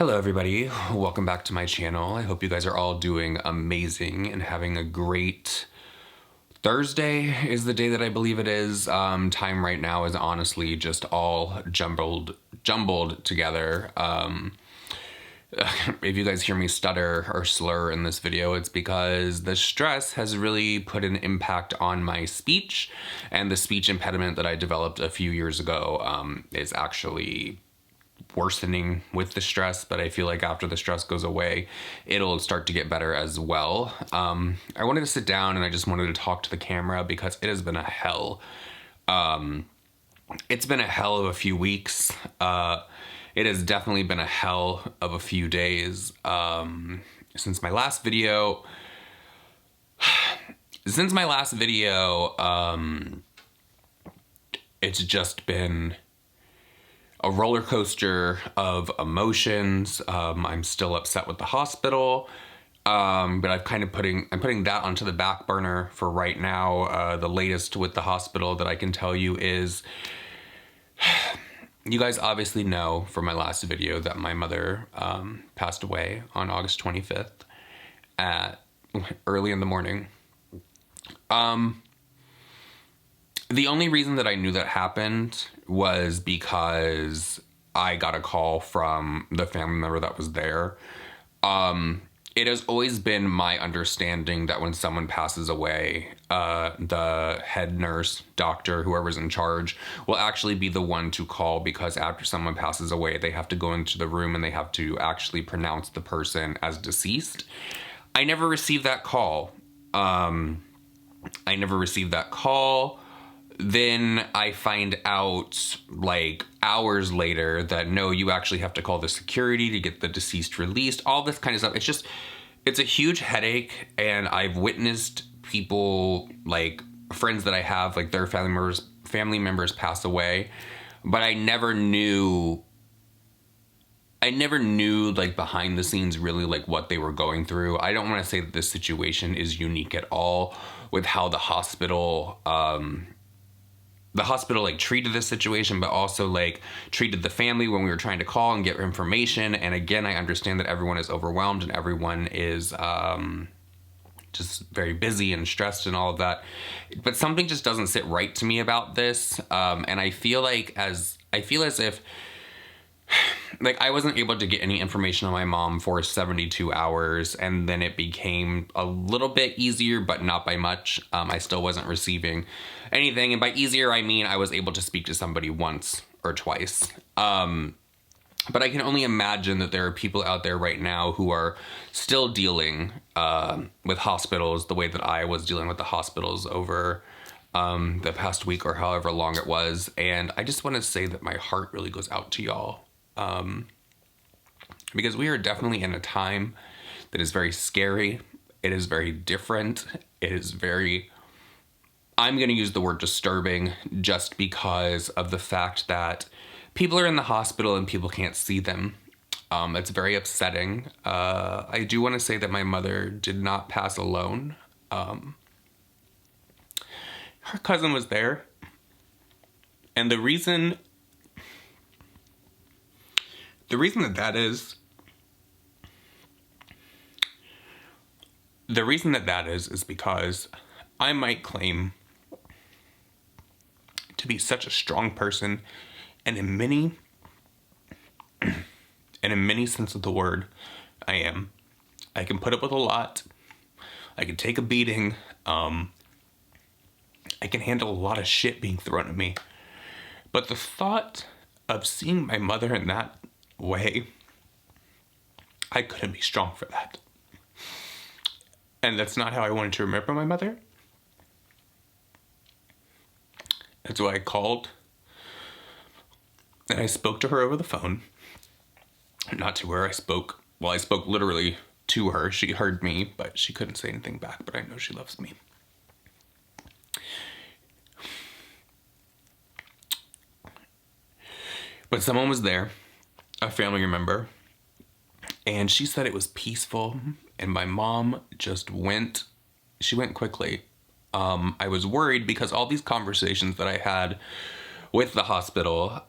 Hello everybody, welcome back to my channel. I hope you guys are all doing amazing and having a great Thursday is the day that I believe it is. Time right now is honestly just all jumbled together. If you guys hear me stutter or slur in this video, it's because the stress has really put an impact on my speech, and the speech impediment that I developed a few years ago is actually worsening with the stress, but I feel like after the stress goes away, it'll start to get better as well. I wanted to sit down and I just wanted to talk to the camera because it has been a hell. It's been a hell of a few weeks. It has definitely been a hell of a few days since my last video. It's just been a roller coaster of emotions. I'm still upset with the hospital, but I'm putting that onto the back burner for right now. The latest with the hospital that I can tell you is, you guys obviously know from my last video that my mother passed away on August 25th at early in the morning. The only reason that I knew that happened was because I got a call from the family member that was there. It has always been my understanding that when someone passes away, the head nurse, doctor, whoever's in charge, will actually be the one to call, because after someone passes away, they have to go into the room and they have to actually pronounce the person as deceased. I never received that call. Then I find out like hours later that no, you actually have to call the security to get the deceased released, all this kind of stuff. It's a huge headache, and I've witnessed people, like friends that I have, like their family members pass away, but I never knew like behind the scenes really like what they were going through. I don't want to say that this situation is unique at all with how the hospital like treated this situation, but also like treated the family when we were trying to call and get information. And again, I understand that everyone is overwhelmed and everyone is just very busy and stressed and all of that, but something just doesn't sit right to me about this. And I feel as if like I wasn't able to get any information on my mom for 72 hours, and then it became a little bit easier, but not by much. I still wasn't receiving anything, and by easier I mean I was able to speak to somebody once or twice. But I can only imagine that there are people out there right now who are still dealing with hospitals the way that I was dealing with the hospitals over the past week or however long it was. And I just want to say that my heart really goes out to y'all. Because we are definitely in a time that is very scary. It is very different. It is very, I'm going to use the word disturbing, just because of the fact that people are in the hospital and people can't see them. It's very upsetting. I do want to say that my mother did not pass alone. Her cousin was there. And the reason that is because I might claim to be such a strong person, and in many sense of the word, I am. I can put up with a lot. I can take a beating. I can handle a lot of shit being thrown at me. But the thought of seeing my mother in that way, I couldn't be strong for that. And that's not how I wanted to remember my mother. That's why I called and I spoke to her over the phone. Not to her, I spoke literally to her. She heard me, but she couldn't say anything back, but I know she loves me. But someone was there, a family member, and she said it was peaceful, and my mom just went quickly. I was worried because all these conversations that I had with the hospital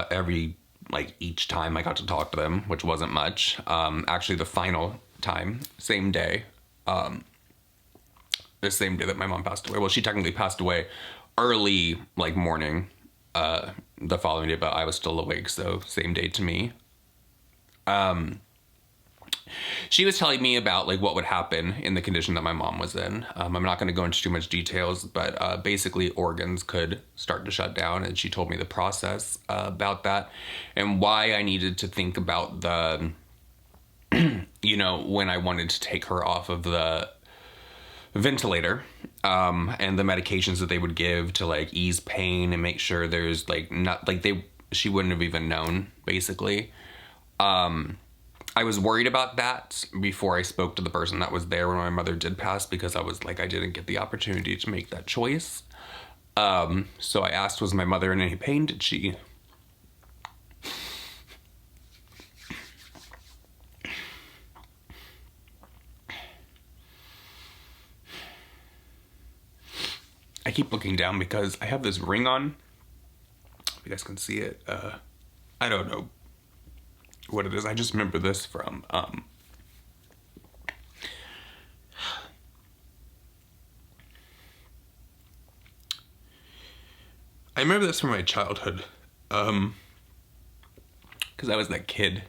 every like each time I got to talk to them, which wasn't much. Actually, the final time, same day, the same day that my mom passed away. Well, she technically passed away early, like morning, the following day, but I was still awake, so same day to me. She was telling me about like what would happen in the condition that my mom was in. I'm not going to go into too much details, but basically organs could start to shut down, and she told me the process about that and why I needed to think about the, you know, when I wanted to take her off of the ventilator, and the medications that they would give to like ease pain and make sure there's like not like she wouldn't have even known, basically. I was worried about that before I spoke to the person that was there when my mother did pass, because I was like, I didn't get the opportunity to make that choice. So I asked, was my mother in any pain? Did she? I keep looking down because I have this ring on. If you guys can see it. I don't know what it is. I just remember this from I remember this from my childhood, because I was that kid.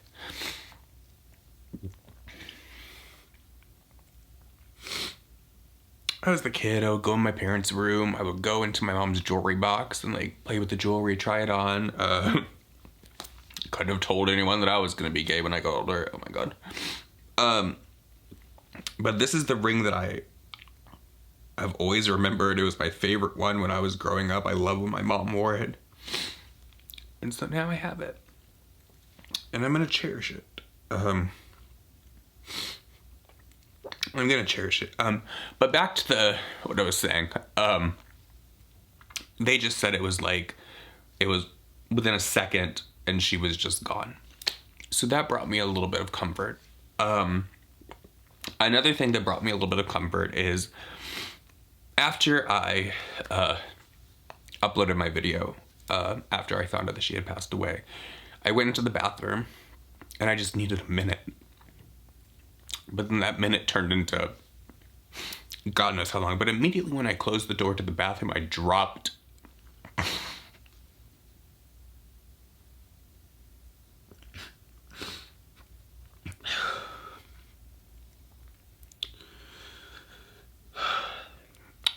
I was the kid. I would go in my parents' room. I would go into my mom's jewelry box and like play with the jewelry, try it on. Couldn't have told anyone that I was gonna be gay when I got older. Oh my god. But this is the ring that I've always remembered. It was my favorite one when I was growing up. I love when my mom wore it. And so now I have it. And I'm gonna cherish it. I'm gonna cherish it. But back to what I was saying. They just said it was within a second and she was just gone. So that brought me a little bit of comfort. Another thing that brought me a little bit of comfort is after I uploaded my video, after I found out that she had passed away, I went into the bathroom and I just needed a minute. But then that minute turned into God knows how long. But immediately when I closed the door to the bathroom, I dropped.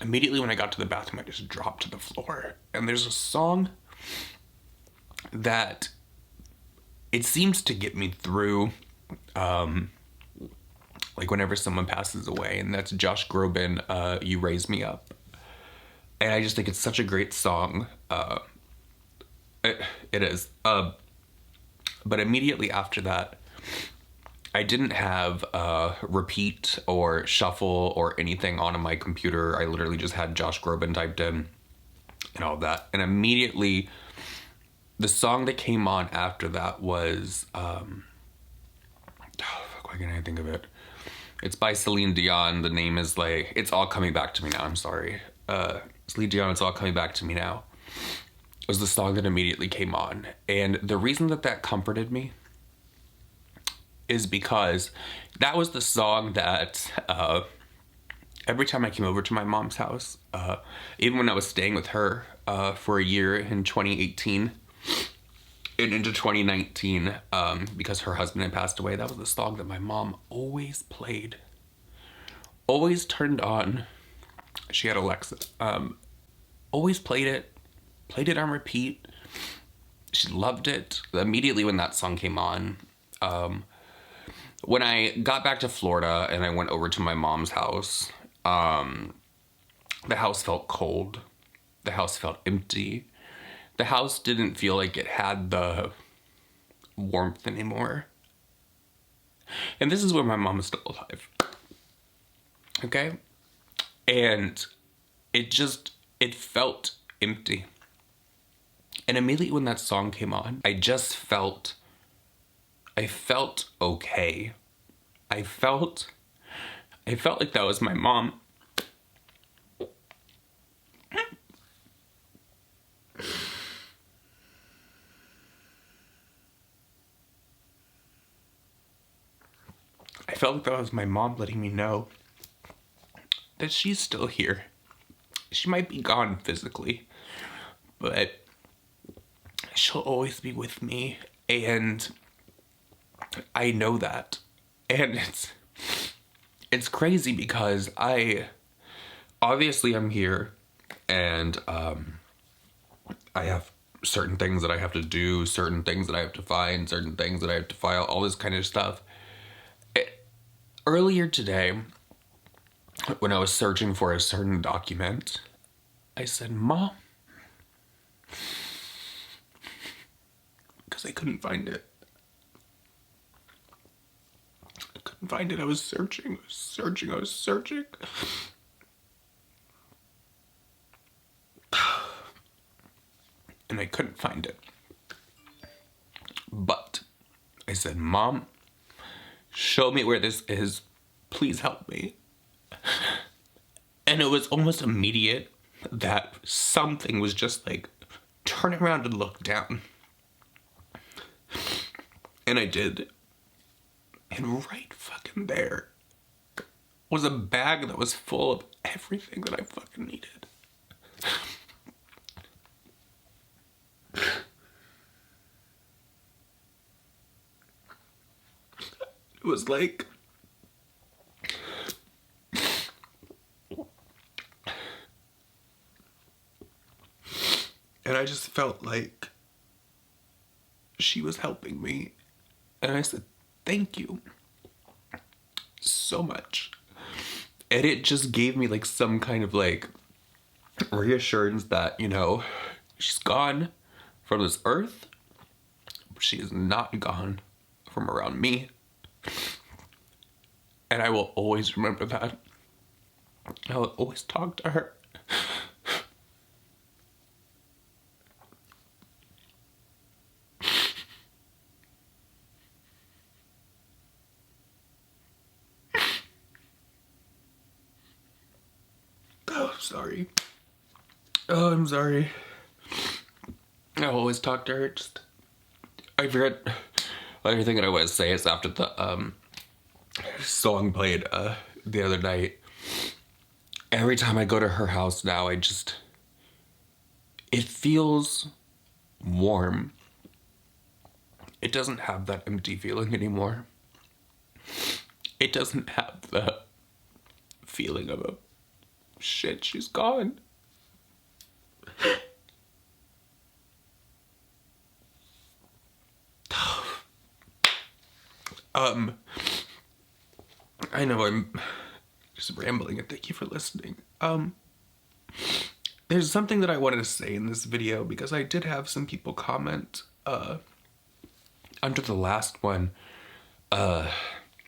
Immediately when I got to the bathroom, I just dropped to the floor. And there's a song that it seems to get me through, like whenever someone passes away, and that's Josh Groban, You Raise Me Up. And I just think it's such a great song. It is. But immediately after that, I didn't have repeat or shuffle or anything on my computer. I literally just had Josh Groban typed in and all that. And immediately, the song that came on after that was, why can't I think of it? It's by Celine Dion. The name is like, It's All Coming Back to Me Now. I'm sorry. Celine Dion, It's All Coming Back to Me Now. It was the song that immediately came on. And the reason that comforted me is because that was the song that every time I came over to my mom's house, even when I was staying with her for a year in 2018 and into 2019, because her husband had passed away, that was the song that my mom always played, always turned on. She had Alexa, always played it on repeat. She loved it. Immediately when that song came on, when I got back to Florida and I went over to my mom's house, the house felt cold. The house felt empty. The house didn't feel like it had the warmth anymore. And this is when my mom is still alive. Okay? And it felt empty. And immediately when that song came on, I felt okay. I felt like that was my mom. felt like that was my mom letting me know that she's still here. She might be gone physically, but she'll always be with me, and I know that. And it's crazy because obviously I'm here, and I have certain things that I have to do, certain things that I have to find, certain things that I have to file, all this kind of stuff. Earlier today, when I was searching for a certain document, I said, Mom, because I couldn't find it. I couldn't find it. I was searching. And I couldn't find it. But I said, Mom, show me where this is. Please help me. And it was almost immediate that something was just like, turn around and look down. And I did. And right fucking there was a bag that was full of everything that I fucking needed. It was like, and I just felt like she was helping me. And I said, thank you so much. And it just gave me like some kind of like reassurance that, you know, she's gone from this earth, but she is not gone from around me. And I will always remember that. I will always talk to her. Oh, sorry. Oh, I'm sorry. I'll always talk to her. I forget everything that I want to say is after the song played the other night. Every time I go to her house now, it feels warm. It doesn't have that empty feeling anymore. It doesn't have the feeling of a shit, she's gone. I know I'm just rambling, and thank you for listening. There's something that I wanted to say in this video because I did have some people comment under the last one that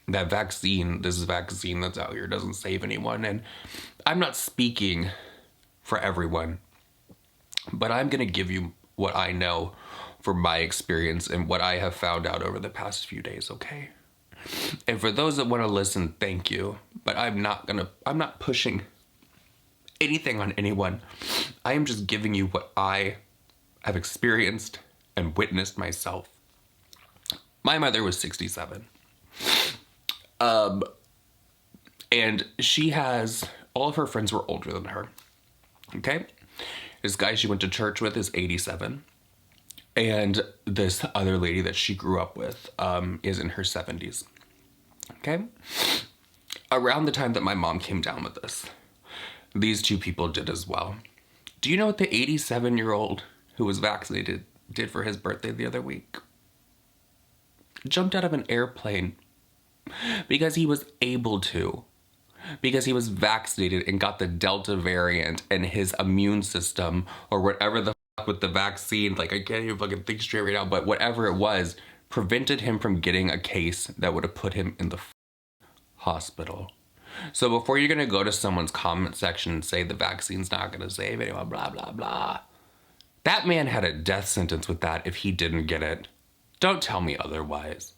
this vaccine that's out here doesn't save anyone. And I'm not speaking for everyone, but I'm gonna give you what I know from my experience and what I have found out over the past few days, okay? And for those that want to listen, thank you. But I'm not pushing anything on anyone. I am just giving you what I have experienced and witnessed myself. My mother was 67. And all of her friends were older than her. Okay? This guy she went to church with is 87. And this other lady that she grew up with is in her 70s. Okay? Around the time that my mom came down with this, these two people did as well. Do you know what the 87-year-old who was vaccinated did for his birthday the other week? Jumped out of an airplane because he was able to. Because he was vaccinated and got the Delta variant, and his immune system, or whatever the fuck with the vaccine, like I can't even fucking think straight right now, but whatever it was, prevented him from getting a case that would have put him in the hospital. So before you're gonna go to someone's comment section and say the vaccine's not gonna save anyone, blah, blah, blah. That man had a death sentence with that if he didn't get it. Don't tell me otherwise.